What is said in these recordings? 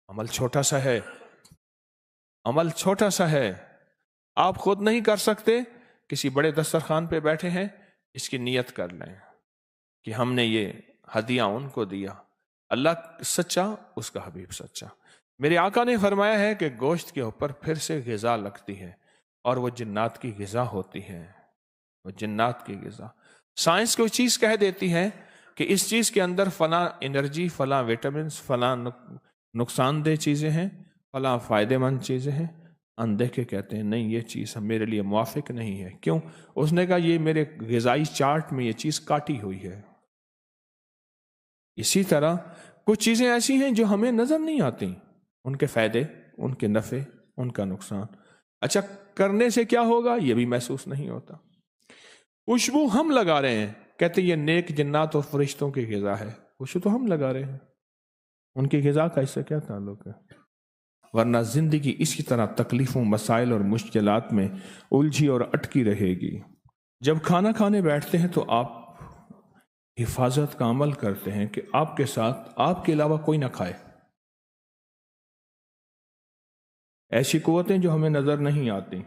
عمل چھوٹا سا ہے، عمل چھوٹا سا ہے، آپ خود نہیں کر سکتے، کسی بڑے دسترخوان پہ بیٹھے ہیں، اس کی نیت کر لیں کہ ہم نے یہ ہدیہ ان کو دیا، اللہ سچا، اس کا حبیب سچا۔ میرے آقا نے فرمایا ہے کہ گوشت کے اوپر پھر سے غذا لگتی ہے اور وہ جنات کی غذا ہوتی ہے، وہ جنات کی غذا۔ سائنس کوئی چیز کہہ دیتی ہے کہ اس چیز کے اندر فلاں انرجی، فلاں وٹامنس، فلاں نقصان دہ چیزیں ہیں، فلاں فائدہ مند چیزیں ہیں، اندیکھے کہتے ہیں نہیں یہ چیز میرے لیے موافق نہیں ہے۔ کیوں؟ اس نے کہا یہ میرے غذائی چارٹ میں یہ چیز کاٹی ہوئی ہے۔ اسی طرح کچھ چیزیں ایسی ہیں جو ہمیں نظر نہیں آتی، ان کے فائدے، ان کے نفع، ان کا نقصان، اچھا کرنے سے کیا ہوگا یہ بھی محسوس نہیں ہوتا۔ خوشبو ہم لگا رہے ہیں، کہتے یہ نیک جنات اور فرشتوں کی غذا ہے، خوشبو تو ہم لگا رہے ہیں، ان کی غذا کا اس سے کیا تعلق ہے؟ ورنہ زندگی اسی طرح تکلیفوں، مسائل اور مشکلات میں الجھی اور اٹکی رہے گی۔ جب کھانا کھانے بیٹھتے ہیں تو آپ حفاظت کا عمل کرتے ہیں کہ آپ کے ساتھ آپ کے علاوہ کوئی نہ کھائے۔ ایسی قوتیں جو ہمیں نظر نہیں آتی،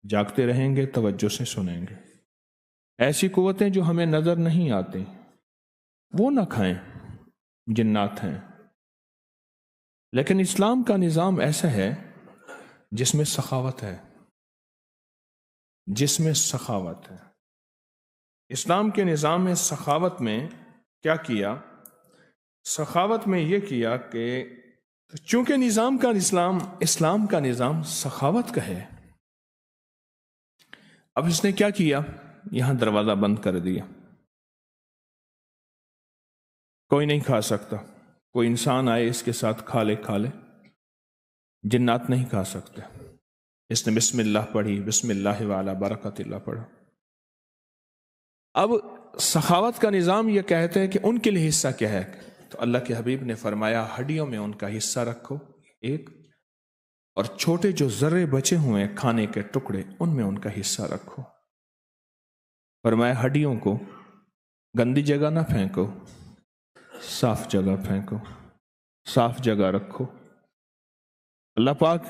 جاگتے رہیں گے، توجہ سے سنیں گے۔ ایسی قوتیں جو ہمیں نظر نہیں آتی وہ نہ کھائیں، جنات ہیں۔ لیکن اسلام کا نظام ایسا ہے جس میں سخاوت ہے، جس میں سخاوت ہے۔ اسلام کے نظام میں سخاوت میں کیا کیا؟ سخاوت میں یہ کیا کہ چونکہ اسلام کا نظام سخاوت کا ہے، اب اس نے کیا کیا؟ یہاں دروازہ بند کر دیا، کوئی نہیں کھا سکتا، کوئی انسان آئے اس کے ساتھ کھا لے، جنات نہیں کھا سکتے۔ اس نے بسم اللہ پڑھی، بسم اللہ وعلی برکت اللہ پڑھا۔ اب سخاوت کا نظام یہ کہتے ہیں کہ ان کے لیے حصہ کیا ہے؟ تو اللہ کے حبیب نے فرمایا ہڈیوں میں ان کا حصہ رکھو ایک، اور چھوٹے جو ذرے بچے ہوئے کھانے کے ٹکڑے ان میں ان کا حصہ رکھو۔ فرمایا ہڈیوں کو گندی جگہ نہ پھینکو، صاف جگہ پھینکو، صاف جگہ رکھو۔ اللہ پاک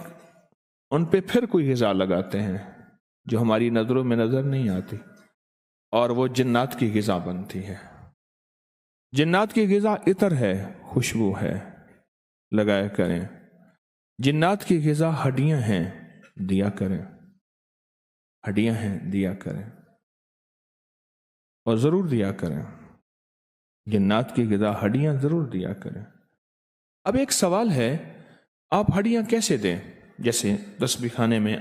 ان پہ پھر کوئی غذا لگاتے ہیں جو ہماری نظروں میں نظر نہیں آتی، اور وہ جنات کی غذا بنتی ہے۔ جنات کی غذا عطر ہے، خوشبو ہے، لگایا کریں۔ جنات کی غذا ہڈیاں ہیں، دیا کریں، ہڈیاں ہیں، دیا کریں، اور ضرور دیا کریں۔ جنات کی غذا ہڈیاں ضرور دیا کریں۔ اب ایک سوال ہے، آپ ہڈیاں کیسے دیں؟ جیسے تسبیح خانے میں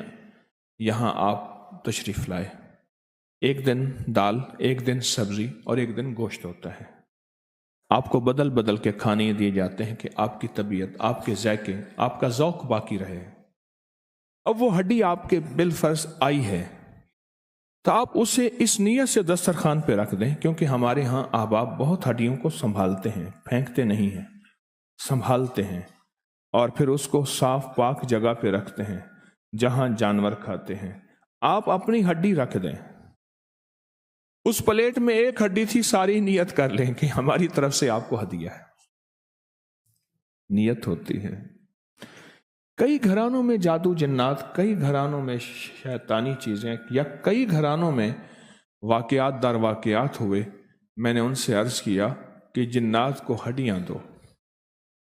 یہاں آپ تشریف لائے، ایک دن دال، ایک دن سبزی اور ایک دن گوشت ہوتا ہے، آپ کو بدل بدل کے کھانے دیے جاتے ہیں کہ آپ کی طبیعت، آپ کے ذائقے، آپ کا ذوق باقی رہے۔ اب وہ ہڈی آپ کے بالفرض آئی ہے تو آپ اسے اس نیت سے دسترخوان پہ رکھ دیں، کیونکہ ہمارے ہاں احباب بہت ہڈیوں کو سنبھالتے ہیں، پھینکتے نہیں ہیں، سنبھالتے ہیں، اور پھر اس کو صاف پاک جگہ پہ رکھتے ہیں جہاں جانور کھاتے ہیں۔ آپ اپنی ہڈی رکھ دیں، اس پلیٹ میں ایک ہڈی تھی، ساری نیت کر لیں کہ ہماری طرف سے آپ کو ہدیہ ہے، نیت ہوتی ہے۔ کئی گھرانوں میں جادو جنات، کئی گھرانوں میں شیطانی چیزیں، یا کئی گھرانوں میں واقعات در واقعات ہوئے۔ میں نے ان سے عرض کیا کہ جنات کو ہڈیاں دو،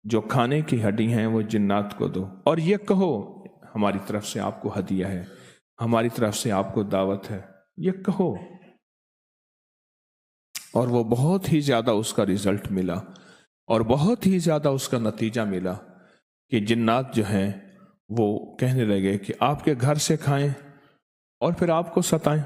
جو کھانے کی ہڈی ہیں وہ جنات کو دو، اور یہ کہو ہماری طرف سے آپ کو ہدیہ ہے، ہماری طرف سے آپ کو دعوت ہے، یہ کہو۔ اور وہ بہت ہی زیادہ اس کا رزلٹ ملا، اور بہت ہی زیادہ اس کا نتیجہ ملا کہ جنات جو ہیں وہ کہنے لگے کہ آپ کے گھر سے کھائیں اور پھر آپ کو ستائیں۔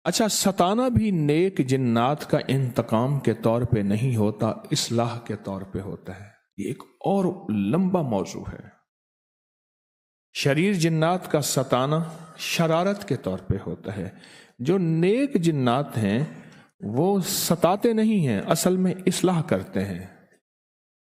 اچھا، ستانا بھی نیک جنات کا انتقام کے طور پہ نہیں ہوتا، اصلاح کے طور پہ ہوتا ہے۔ یہ ایک اور لمبا موضوع ہے۔ شریر جنات کا ستانا شرارت کے طور پہ ہوتا ہے، جو نیک جنات ہیں وہ ستاتے نہیں ہیں، اصل میں اصلاح کرتے ہیں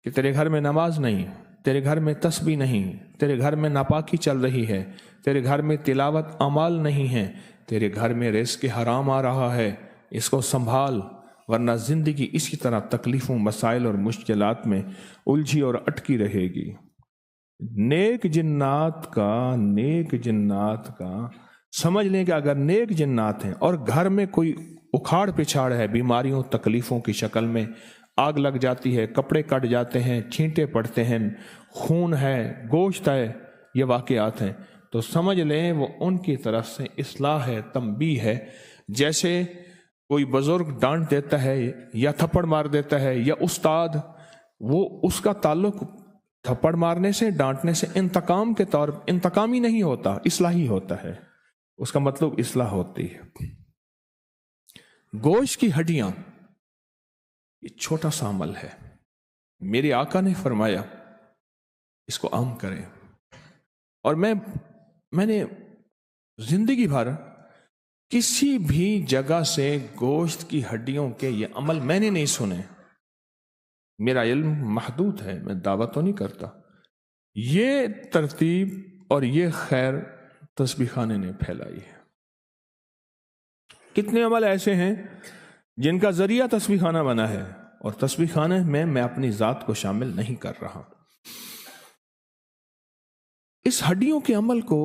کہ تیرے گھر میں نماز نہیں، تیرے گھر میں تسبیح نہیں، تیرے گھر میں ناپاکی چل رہی ہے، تیرے گھر میں تلاوت اعمال نہیں ہے، تیرے گھر میں رزق حرام آ رہا ہے، اس کو سنبھال، ورنہ زندگی اسی طرح تکلیفوں، مسائل اور مشکلات میں الجھی اور اٹکی رہے گی۔ نیک جنات کا سمجھ لیں کہ اگر نیک جنات ہیں اور گھر میں کوئی اکھاڑ پچھاڑ ہے، بیماریوں تکلیفوں کی شکل میں، آگ لگ جاتی ہے، کپڑے کٹ جاتے ہیں، چھینٹے پڑتے ہیں، خون ہے، گوشت ہے، یہ واقعات ہیں، تو سمجھ لیں وہ ان کی طرف سے اصلاح ہے، تنبیہ ہے۔ جیسے کوئی بزرگ ڈانٹ دیتا ہے یا تھپڑ مار دیتا ہے یا استاد، وہ اس کا تعلق تھپڑ مارنے سے، ڈانٹنے سے انتقام کے طور انتقامی نہیں ہوتا، اصلاحی ہوتا ہے، اس کا مطلب اصلاح ہوتی ہے۔ گوشت کی ہڈیاں یہ چھوٹا سا عمل ہے، میرے آقا نے فرمایا اس کو عام کریں، اور میں نے زندگی بھر کسی بھی جگہ سے گوشت کی ہڈیوں کے یہ عمل میں نے نہیں سنے، میرا علم محدود ہے، میں دعوت تو نہیں کرتا، یہ ترتیب اور یہ خیر تسبیح خانے نے پھیلائی ہے۔ کتنے عمل ایسے ہیں جن کا ذریعہ تسبیح خانہ بنا ہے، اور تسبیح خانے میں اپنی ذات کو شامل نہیں کر رہا۔ اس ہڈیوں کے عمل کو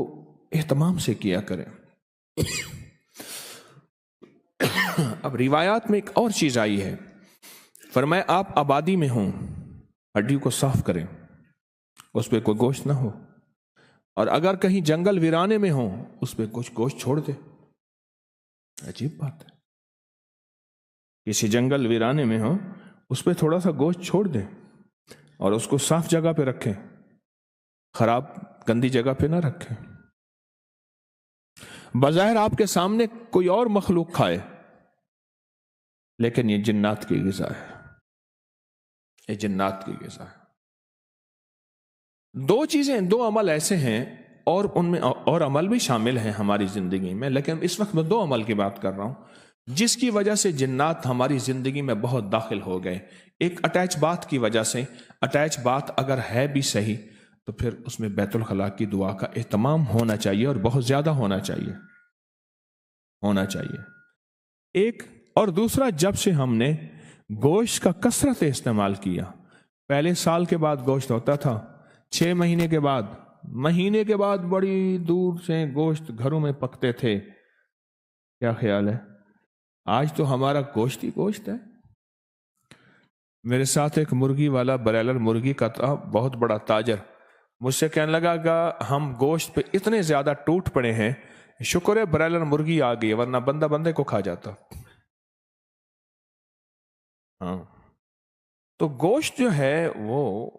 اہتمام سے کیا کریں۔ اب روایات میں ایک اور چیز آئی ہے، فرمایا آپ آبادی میں ہوں، ہڈیوں کو صاف کریں، اس پہ کوئی گوشت نہ ہو، اور اگر کہیں جنگل ویرانے میں ہوں اس پہ کچھ گوشت چھوڑ دے۔ عجیب بات ہے، کسی جنگل ویرانے میں ہو اس پہ تھوڑا سا گوشت چھوڑ دیں اور اس کو صاف جگہ پہ رکھیں، خراب گندی جگہ پہ نہ رکھیں۔ بظاہر آپ کے سامنے کوئی اور مخلوق کھائے، لیکن یہ جنات کی غذا ہے، یہ جنات کی غذا ہے۔ دو عمل ایسے ہیں، اور ان میں اور عمل بھی شامل ہیں ہماری زندگی میں، لیکن اس وقت میں دو عمل کی بات کر رہا ہوں جس کی وجہ سے جنات ہماری زندگی میں بہت داخل ہو گئے۔ ایک اٹیچ بات کی وجہ سے، اٹیچ بات اگر ہے بھی صحیح تو پھر اس میں بیت الخلاء کی دعا کا اہتمام ہونا چاہیے، اور بہت زیادہ ہونا چاہیے۔ ایک اور دوسرا، جب سے ہم نے گوشت کا کثرت استعمال کیا، پہلے سال کے بعد گوشت ہوتا تھا، 6 مہینے کے بعد بڑی دور سے گوشت گھروں میں پکتے تھے، کیا خیال ہے؟ آج تو ہمارا گوشت ہی گوشت ہے۔ میرے ساتھ ایک مرغی والا، برائلر مرغی کا تھا، بہت بڑا تاجر، مجھ سے کہنے لگا کہ ہم گوشت پہ اتنے زیادہ ٹوٹ پڑے ہیں، شکر ہے برائلر مرغی آ گئی، ورنہ بندہ بندے کو کھا جاتا۔ ہاں، تو گوشت جو ہے وہ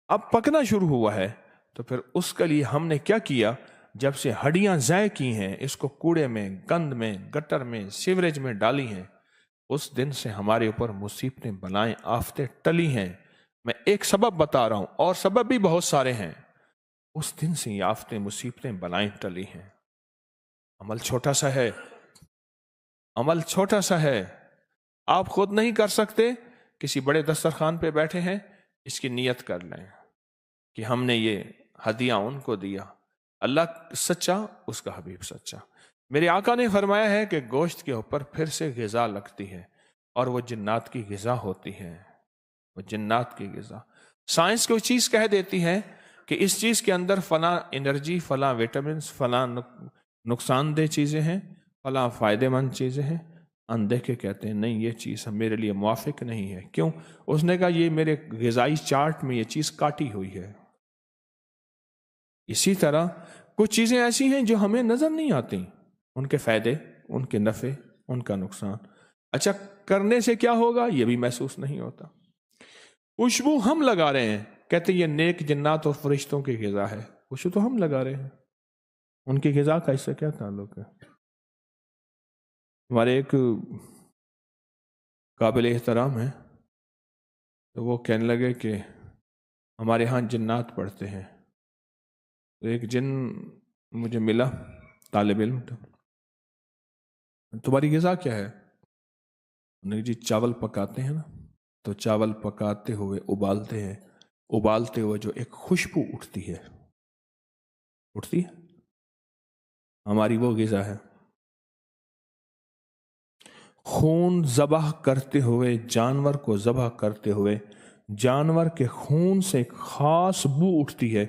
اب پکنا شروع ہوا ہے، تو پھر اس کے لیے ہم نے کیا کیا؟ جب سے ہڈیاں ضائع کی ہیں، اس کو کوڑے میں، گند میں، گٹر میں، سیوریج میں ڈالی ہیں، اس دن سے ہمارے اوپر مصیبتیں، بلائیں، آفتیں ٹلی ہیں۔ میں ایک سبب بتا رہا ہوں، اور سبب بھی بہت سارے ہیں۔ اس دن سے یہ آفتیں، مصیبتیں، بلائیں ٹلی ہیں۔ عمل چھوٹا سا ہے، آپ خود نہیں کر سکتے، کسی بڑے دسترخوان پہ بیٹھے ہیں، اس کی نیت کر لیں کہ ہم نے یہ ہدیہ ان کو دیا، اللہ سچا، اس کا حبیب سچا۔ میرے آقا نے فرمایا ہے کہ گوشت کے اوپر پھر سے غذا لگتی ہے، اور وہ جنات کی غذا ہوتی ہے، وہ جنات کی غذا۔ سائنس کوئی چیز کہہ دیتی ہے کہ اس چیز کے اندر فلاں انرجی، فلاں وٹامنس، فلاں نقصان دہ چیزیں ہیں، فلاں فائدہ مند چیزیں ہیں، اندیکھے کہتے ہیں نہیں، یہ چیز میرے لیے موافق نہیں ہے۔ کیوں؟ اس نے کہا یہ میرے غذائی چارٹ میں یہ چیز کاٹی ہوئی ہے۔ اسی طرح کچھ چیزیں ایسی ہیں جو ہمیں نظر نہیں آتی، ان کے فائدے، ان کے نفع، ان کا نقصان، اچھا کرنے سے کیا ہوگا یہ بھی محسوس نہیں ہوتا۔ خوشبو ہم لگا رہے ہیں، کہتے یہ نیک جنات اور فرشتوں کی غذا ہے، خوشبو تو ہم لگا رہے ہیں، ان کی غذا کا اس سے کیا تعلق ہے؟ ہمارے ایک قابل احترام ہے، تو وہ کہنے لگے کہ ہمارے ہاں جنات پڑھتے ہیں، تو ایک جن مجھے ملا، طالب علم، تمہاری غذا کیا ہے؟ انہیں جی چاول پکاتے ہیں نا، تو چاول پکاتے ہوئے ابالتے ہوئے جو ایک خوشبو اٹھتی ہے ہماری وہ غذا ہے۔ خون ذبح کرتے ہوئے، جانور کو ذبح کرتے ہوئے جانور کے خون سے ایک خاص بو اٹھتی ہے،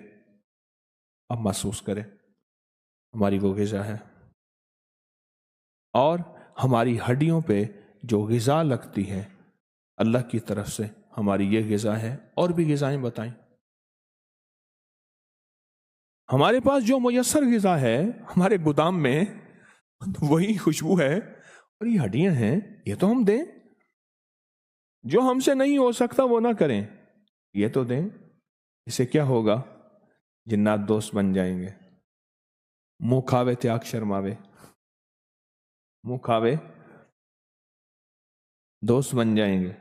اب محسوس کریں ہماری وہ غذا ہے۔ اور ہماری ہڈیوں پہ جو غذا لگتی ہے اللہ کی طرف سے، ہماری یہ غذا ہے۔ اور بھی غذائیں بتائیں، ہمارے پاس جو میسر غذا ہے ہمارے گودام میں وہی خوشبو ہے، اور یہ ہڈیاں ہیں، یہ تو ہم دیں۔ جو ہم سے نہیں ہو سکتا وہ نہ کریں، یہ تو دیں۔ اسے کیا ہوگا؟ جنات دوست بن جائیں گے۔ منہ کھاوے تیاگ شرماوے، منہ کھاوے دوست بن جائیں گے،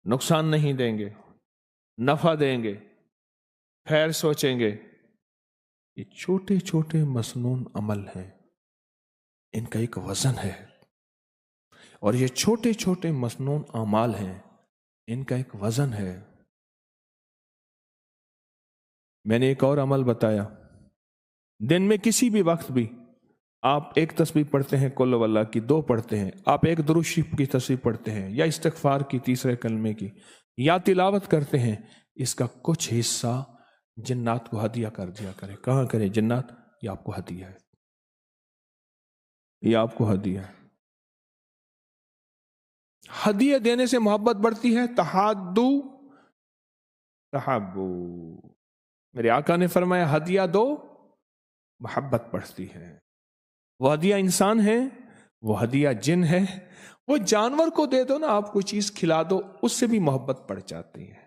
نقصان نہیں دیں گے، نفع دیں گے، خیر سوچیں گے۔ یہ چھوٹے چھوٹے مسنون عمل ہیں، ان کا ایک وزن ہے، اور یہ چھوٹے چھوٹے مسنون اعمال ہیں، ان کا ایک وزن ہے۔ میں نے ایک اور عمل بتایا، دن میں کسی بھی وقت بھی آپ ایک تسبیح پڑھتے ہیں، قل واللہ کی 2 پڑھتے ہیں، آپ ایک درود شریف کی تسبیح پڑھتے ہیں، یا استغفار کی 3 کلمے کی، یا تلاوت کرتے ہیں، اس کا کچھ حصہ جنات کو ہدیہ کر دیا کرے۔ کہاں کرے؟ جنات یہ آپ کو ہدیہ ہے، یہ آپ کو ہدیہ ہے۔ ہدیہ دینے سے محبت بڑھتی ہے، تحادو تحابو، میرے آقا نے فرمایا ہدیہ دو محبت بڑھتی ہے۔ وہ ہدیہ انسان ہے، وہ ہدیہ جن ہے، وہ جانور کو دے دو نا، آپ کوئی چیز کھلا دو، اس سے بھی محبت بڑھ جاتی ہے۔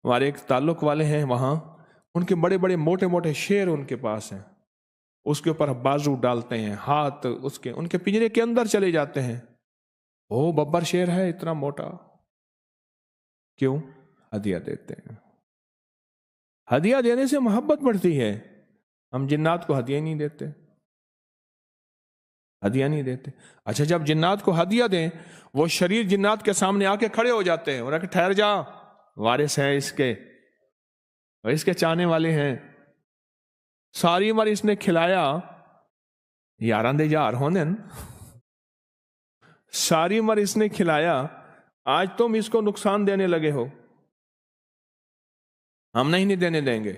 ہمارے ایک تعلق والے ہیں وہاں، ان کے بڑے بڑے موٹے موٹے شیر ان کے پاس ہیں، اس کے اوپر بازو ڈالتے ہیں، ہاتھ ان کے پنجرے کے اندر چلے جاتے ہیں۔ وہ ببر شیر ہے اتنا موٹا، کیوں؟ ہدیہ دیتے ہیں۔ ہدیہ دینے سے محبت بڑھتی ہے۔ ہم جنات کو ہدیہ نہیں دیتے، ہدیہ نہیں دیتے۔ اچھا، جب جنات کو ہدیہ دیں، وہ شریر جنات کے سامنے آ کے کھڑے ہو جاتے ہیں، اور کہ ٹھہر جا، وارث ہے اس کے، اور اس کے چاہنے والے ہیں، ساری عمر اس نے کھلایا، یاراں دے یار ہونن، ساری عمر اس نے کھلایا، آج تم اس کو نقصان دینے لگے ہو، ہم نہیں دینے دیں گے۔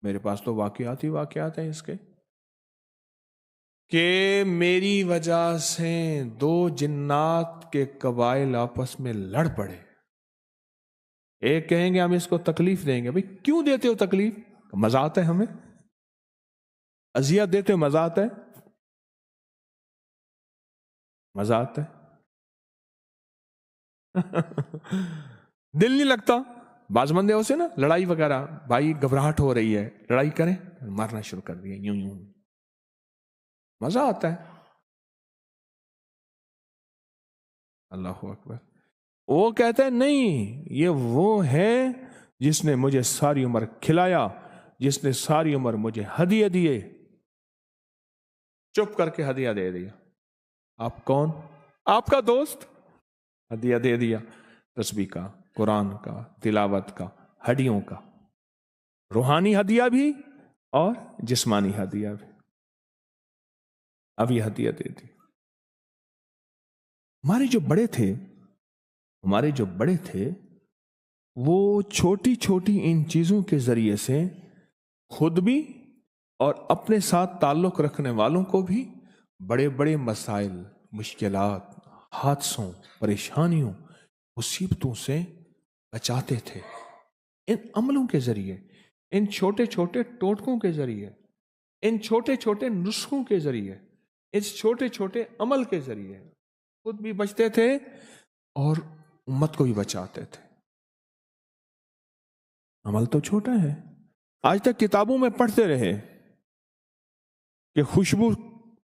میرے پاس تو واقعات ہی واقعات ہیں اس کے، کہ میری وجہ سے 2 جنات کے قبائل آپس میں لڑ پڑے۔ ایک کہیں گے ہم اس کو تکلیف دیں گے۔ بھئی کیوں دیتے ہو تکلیف؟ مزہ آتا ہے ہمیں، اذیت دیتے ہو مزہ آتا ہے، مزہ آتا ہے دل نہیں لگتا۔ بعض بندے ہو سے نا لڑائی وغیرہ، بھائی گھبراہٹ ہو رہی ہے، لڑائی کریں، مارنا شروع کر دیا، یوں یوں، مزہ آتا ہے۔ اللہ اکبر۔ وہ کہتا ہے نہیں، یہ وہ ہے جس نے مجھے ساری عمر کھلایا، جس نے ساری عمر مجھے ہدیہ دیے، چپ کر کے ہدیہ دے دیا۔ آپ کون؟ آپ کا دوست، ہدیہ دے دیا، تسبیح کا، قرآن کا، تلاوت کا، ہڈیوں کا، روحانی ہدیہ بھی اور جسمانی ہدیہ بھی، اب یہ ہدیہ دے دی۔ ہمارے جو بڑے تھے وہ چھوٹی چھوٹی ان چیزوں کے ذریعے سے خود بھی اور اپنے ساتھ تعلق رکھنے والوں کو بھی بڑے بڑے مسائل، مشکلات، حادثوں، پریشانیوں، مصیبتوں سے بچاتے تھے، ان عملوں کے ذریعے، ان چھوٹے چھوٹے ٹوٹکوں کے ذریعے، ان چھوٹے چھوٹے نسخوں کے ذریعے، اس چھوٹے چھوٹے عمل کے ذریعے خود بھی بچتے تھے اور امت کو بھی بچاتے تھے۔ عمل تو چھوٹا ہے، آج تک کتابوں میں پڑھتے رہے کہ خوشبو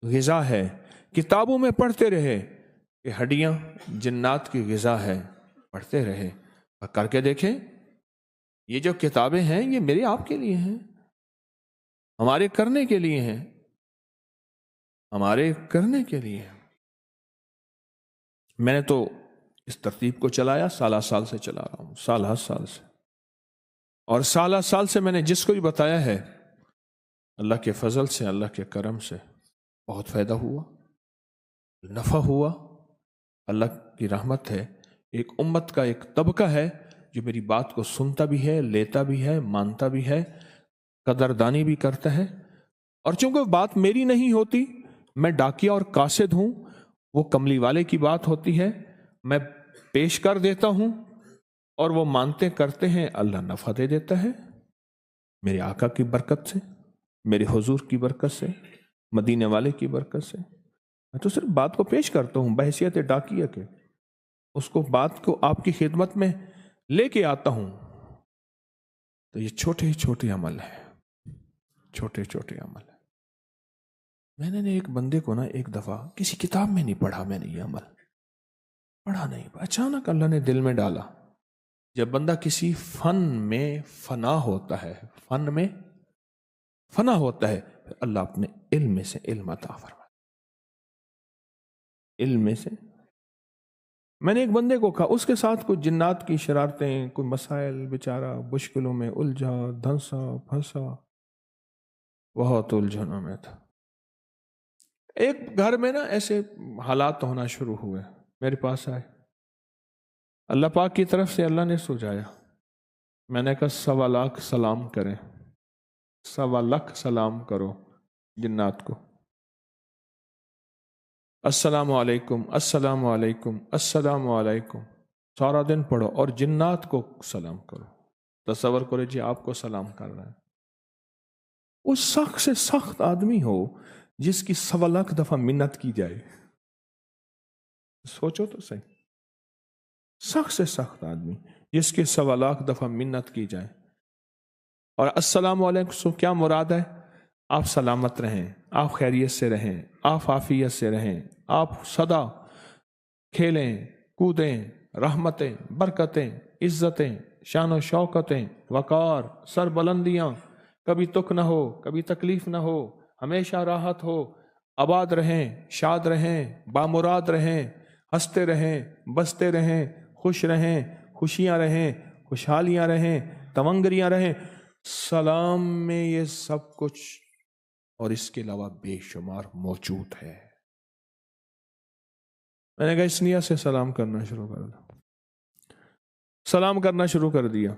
غذا ہے، کتابوں میں پڑھتے رہے کہ ہڈیاں جنات کی غذا ہے، پڑھتے رہے، اور کر کے دیکھیں یہ جو کتابیں ہیں یہ میرے آپ کے لیے ہیں، ہمارے کرنے کے لیے ہیں، ہمارے کرنے کے لیے ہیں۔ میں نے تو اس ترتیب کو چلایا، سالہ سال سے چلا رہا ہوں، سالہ سال سے، اور سالہ سال سے میں نے جس کو بھی بتایا ہے، اللہ کے فضل سے، اللہ کے کرم سے بہت فائدہ ہوا۔ نفع ہوا، اللہ کی رحمت ہے، ایک امت کا ایک طبقہ ہے جو میری بات کو سنتا بھی ہے، لیتا بھی ہے، مانتا بھی ہے، قدردانی بھی کرتا ہے۔ اور چونکہ بات میری نہیں ہوتی، میں ڈاکیا اور قاصد ہوں، وہ کملی والے کی بات ہوتی ہے، میں پیش کر دیتا ہوں اور وہ مانتے کرتے ہیں، اللہ نفع دے دیتا ہے میرے آقا کی برکت سے، میرے حضور کی برکت سے، مدینے والے کی برکت سے۔ میں تو صرف بات کو پیش کرتا ہوں بحیثیت ڈاکیہ کے، اس کو بات کو آپ کی خدمت میں لے کے آتا ہوں۔ تو یہ چھوٹے چھوٹے عمل ہیں، چھوٹے چھوٹے عمل ہیں۔ میں نے ایک بندے کو ایک دفعہ کسی کتاب میں نہیں پڑھا، میں نے یہ عمل پڑھا نہیں، اچانک اللہ نے دل میں ڈالا۔ جب بندہ کسی فن میں فنا ہوتا ہے، فن میں فنا ہوتا ہے، پھر اللہ اپنے علم میں سے علم عطا فرماتا، علم میں سے۔ میں نے ایک بندے کو کہا، اس کے ساتھ کچھ جنات کی شرارتیں، کوئی مسائل، بیچارہ مشکلوں میں الجھا، دھنسا پھنسا، بہت الجھنوں میں تھا۔ ایک گھر میں ایسے حالات ہونا شروع ہوئے، میرے پاس آئے، اللہ پاک کی طرف سے اللہ نے سجایا۔ میں نے کہا 1.25 سلام کریں، 1.25 سلام کرو جنات کو، السلام علیکم، السلام علیکم، السلام علیکم، سارا دن پڑھو اور جنات کو سلام کرو۔ تصور کرو جی آپ کو سلام کر رہا ہے، اس سخت سے سخت آدمی ہو جس کی 1.25 دفعہ منت کی جائے، سوچو تو صحیح، سخت سے سخت آدمی جس کی 1.25 دفعہ منت کی جائے، اور السلام علیکم سے کیا مراد ہے؟ آپ سلامت رہیں، آپ خیریت سے رہیں، آپ عافیت سے رہیں، آپ سدا کھیلیں کودیں، رحمتیں، برکتیں، عزتیں، شان و شوکتیں، وقار، سر بلندیاں، کبھی تک نہ ہو، کبھی تکلیف نہ ہو، ہمیشہ راحت ہو، آباد رہیں، شاد رہیں، بامراد رہیں، ہنستے رہیں، بستے رہیں، خوش رہیں، خوشیاں رہیں، خوشحالیاں رہیں، تونگریاں رہیں۔ سلام میں یہ سب کچھ اور اس کے علاوہ بے شمار موجود ہے۔ میں نے کہا اس نیت سے سلام کرنا شروع کر دیا، سلام کرنا شروع کر دیا،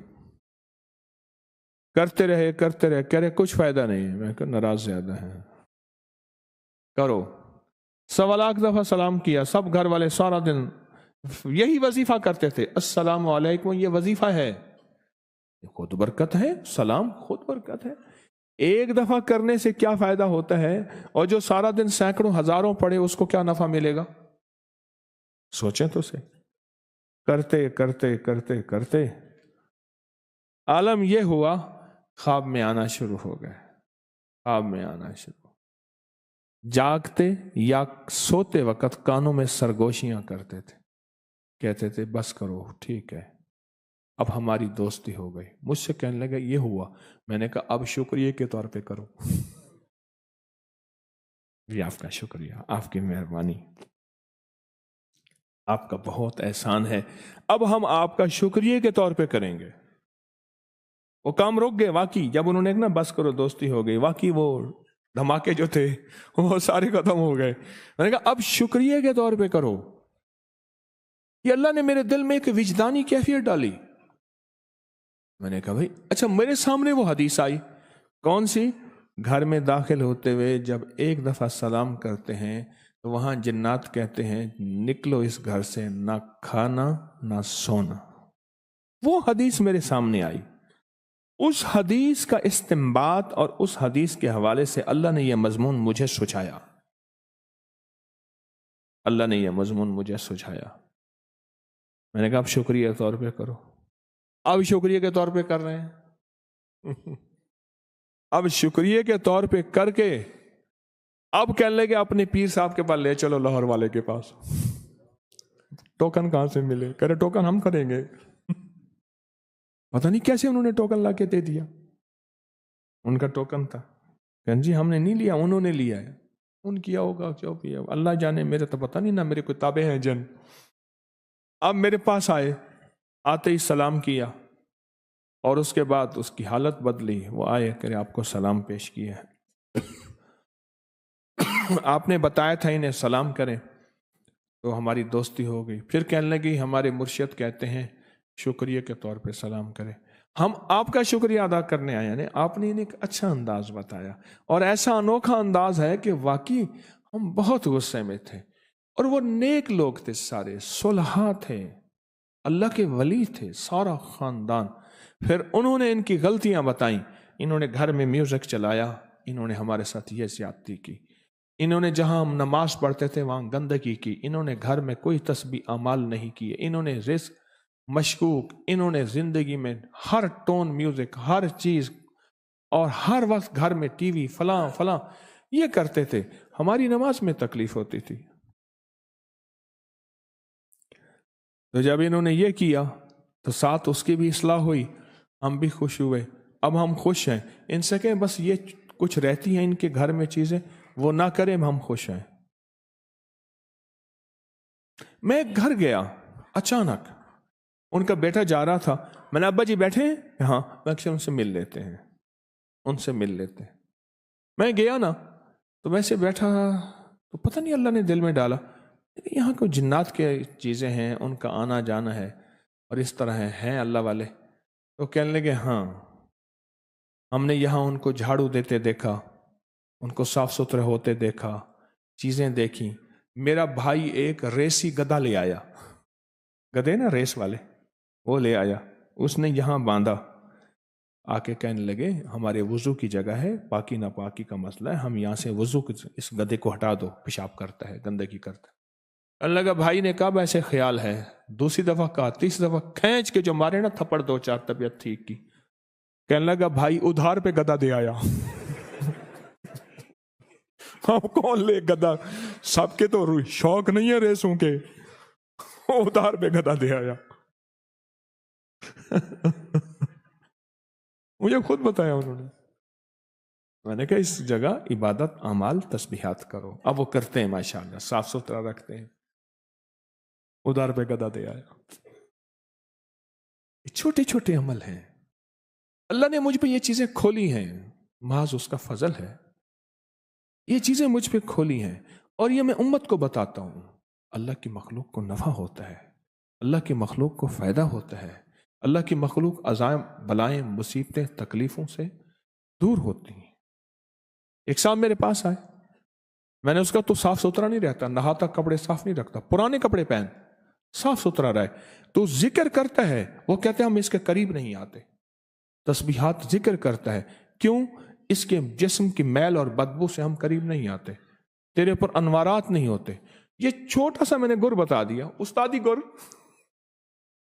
کرتے رہے کہہ رہے کچھ فائدہ نہیں۔ میں کہا ناراض زیادہ ہیں، کرو۔ 1.25 دفعہ سلام کیا، سب گھر والے سارا دن یہی وظیفہ کرتے تھے، السلام علیکم، یہ وظیفہ ہے، خود برکت ہے، سلام خود برکت ہے۔ ایک دفعہ کرنے سے کیا فائدہ ہوتا ہے، اور جو سارا دن سینکڑوں ہزاروں پڑھے اس کو کیا نفع ملے گا؟ سوچیں تو سے۔ کرتے کرتے کرتے کرتے عالم یہ ہوا، خواب میں آنا شروع ہو گئے، خواب میں آنا شروع، جاگتے یا سوتے وقت کانوں میں سرگوشیاں کرتے تھے، کہتے تھے بس کرو، ٹھیک ہے، اب ہماری دوستی ہو گئی۔ مجھ سے کہنے لگا یہ ہوا، میں نے کہا اب شکریہ کے طور پہ کرو، جی آپ کا شکریہ، آپ کی مہربانی، آپ کا بہت احسان ہے، اب ہم آپ کا شکریہ کے طور پہ کریں گے۔ وہ کام رک گئے، واقعی جب انہوں نے بس کرو دوستی ہو گئی، واقعی وہ دھماکے جو تھے وہ سارے ختم ہو گئے۔ میں نے کہا اب شکریہ کے طور پہ کرو۔ یہ اللہ نے میرے دل میں ایک وجدانی کیفیت ڈالی۔ میں نے کہا بھائی اچھا، میرے سامنے وہ حدیث آئی، کون سی؟ گھر میں داخل ہوتے ہوئے جب ایک دفعہ سلام کرتے ہیں تو وہاں جنات کہتے ہیں نکلو اس گھر سے، نہ کھانا نہ سونا۔ وہ حدیث میرے سامنے آئی، اس حدیث کا استنباط اور اس حدیث کے حوالے سے اللہ نے یہ مضمون مجھے سجھایا، اللہ نے یہ مضمون مجھے سجھایا۔ میں نے کہا اب شکریہ کے طور پہ کرو۔ اب شکریہ کے طور پہ کر رہے ہیں، اب شکریہ کے طور پہ کر کے اب کہنے لگے اپنے پیر صاحب کے پاس لے چلو، لاہور والے کے پاس۔ ٹوکن کہاں سے ملے؟ کہہ رہے ٹوکن ہم کریں گے۔ پتہ نہیں کیسے انہوں نے ٹوکن لا کے دے دیا، ان کا ٹوکن تھا۔ کہ جی ہم نے نہیں لیا، انہوں نے لیا ہے، ان کیا ہوگا کیوں کیا، اللہ جانے، میرے تو پتہ نہیں، نہ میرے کوئی تابع ہیں جن۔ اب میرے پاس آئے، آتے ہی سلام کیا، اور اس کے بعد اس کی حالت بدلی۔ وہ آئے کہ آپ کو سلام پیش کیا ہے، آپ نے بتایا تھا انہیں سلام کریں۔ تو ہماری دوستی ہو گئی. پھر کہنے لگی ہمارے مرشد کہتے ہیں شکریہ کے طور پہ سلام کرے. ہم آپ کا شکریہ ادا کرنے آئے. یعنی آپ نے انہیں ایک اچھا انداز بتایا اور ایسا انوکھا انداز ہے کہ واقعی ہم بہت غصے میں تھے. اور وہ نیک لوگ تھے، سارے صلحاء تھے، اللہ کے ولی تھے، سارا خاندان. پھر انہوں نے ان کی غلطیاں بتائیں. انہوں نے گھر میں میوزک چلایا، انہوں نے ہمارے ساتھ یہ زیادتی کی، انہوں نے جہاں ہم نماز پڑھتے تھے وہاں گندگی کی، انہوں نے گھر میں کوئی تسبیح اعمال نہیں کیے، انہوں نے رزق مشکوک، انہوں نے زندگی میں ہر ٹون میوزک، ہر چیز، اور ہر وقت گھر میں ٹی وی فلاں فلاں یہ کرتے تھے. ہماری نماز میں تکلیف ہوتی تھی. تو جب انہوں نے یہ کیا تو ساتھ اس کی بھی اصلاح ہوئی، ہم بھی خوش ہوئے. اب ہم خوش ہیں. ان سے کہیں بس یہ کچھ رہتی ہیں ان کے گھر میں چیزیں، وہ نہ کریں، ہم خوش ہیں. میں ایک گھر گیا، اچانک ان کا بیٹا جا رہا تھا. میں نے ابا جی بیٹھے ہیں؟ ہاں. میں ان سے مل لیتے ہیں، ان سے مل لیتے ہیں. میں گیا نا تو ویسے بیٹھا تو پتہ نہیں اللہ نے دل میں ڈالا یہاں کوئی جنات کے چیزیں ہیں، ان کا آنا جانا ہے اور اس طرح ہیں اللہ والے. تو کہنے لگے ہاں ہم نے یہاں ان کو جھاڑو دیتے دیکھا، ان کو صاف ستھرے ہوتے دیکھا، چیزیں دیکھی. میرا بھائی ایک ریسی گدھا لے آیا، گدھے نا ریس والے، وہ لے آیا، اس نے یہاں باندھا. آ کے کہنے لگے ہمارے وضو کی جگہ ہے، پاکی ناپاکی کا مسئلہ ہے، ہم یہاں سے وضو اس گدھے کو ہٹا دو، پیشاب کرتا ہے، گندگی کرتا ہے. اللہ کا بھائی نے کہا ایسے خیال ہے. دوسری دفعہ کہا، تیسری دفعہ کھینچ کے جو مارے نا تھپڑ 2-4 طبیعت ٹھیک کی. کہنے لگا بھائی ادھار پہ گدھا دے آیا. ہم کون لے گدھا، سب کے تو شوق نہیں ہے ریسوں کے، ادھار پہ گدھا دے آیا. مجھے خود بتایا انہوں نے. میں نے کہا اس جگہ عبادت اعمال تسبیحات کرو. اب وہ کرتے ہیں ماشاءاللہ، صاف ستھرا رکھتے ہیں. ادھار پہ گدھا دے آیا. چھوٹے چھوٹے عمل ہیں، اللہ نے مجھ پہ یہ چیزیں کھولی ہیں، محض اس کا فضل ہے. یہ چیزیں مجھ پہ کھولی ہیں اور یہ میں امت کو بتاتا ہوں. اللہ کی مخلوق کو نفع ہوتا ہے، اللہ کی مخلوق کو فائدہ ہوتا ہے، اللہ کی مخلوق عزائم بلائیں مصیبتیں تکلیفوں سے دور ہوتی ہیں. ایک صاحب میرے پاس آئے، میں نے اس کا تو صاف ستھرا نہیں رہتا، نہاتا، کپڑے صاف نہیں رکھتا، پرانے کپڑے پہن، صاف ستھرا رہے. تو ذکر کرتا ہے، وہ کہتے ہیں ہم اس کے قریب نہیں آتے. تسبیحات ذکر کرتا ہے، کیوں؟ اس کے جسم کی میل اور بدبو سے ہم قریب نہیں آتے، تیرے اوپر انوارات نہیں ہوتے. یہ چھوٹا سا میں نے گر بتا دیا، استادی گر،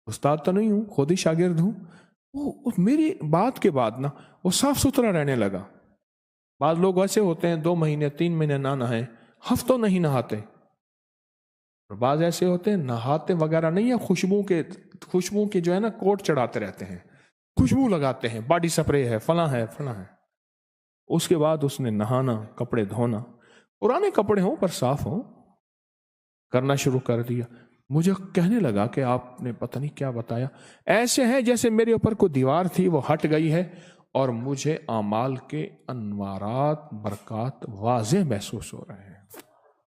استاد تو نہیں ہوں، خود ہی شاگرد ہوں. وہ میری بات کے بعد نا وہ صاف ستھرا رہنے لگا. بعض لوگ ایسے ہوتے ہیں 2 مہینے 3 مہینے نہ نہائیں، ہفتوں نہیں نہاتے. اور بعض ایسے ہوتے ہیں نہاتے وغیرہ نہیں ہے، خوشبو کے جو ہے نا کوٹ چڑھاتے رہتے ہیں، خوشبو لگاتے ہیں، باڈی سپرے ہے، فلاں ہے فلاں ہے. اس کے بعد اس نے نہانا، کپڑے دھونا، پرانے کپڑے ہوں پر صاف ہوں، کرنا شروع کر دیا. مجھے کہنے لگا کہ آپ نے پتہ نہیں کیا بتایا، ایسے ہیں جیسے میرے اوپر کوئی دیوار تھی وہ ہٹ گئی ہے اور مجھے اعمال کے انوارات برکات واضح محسوس ہو رہے ہیں.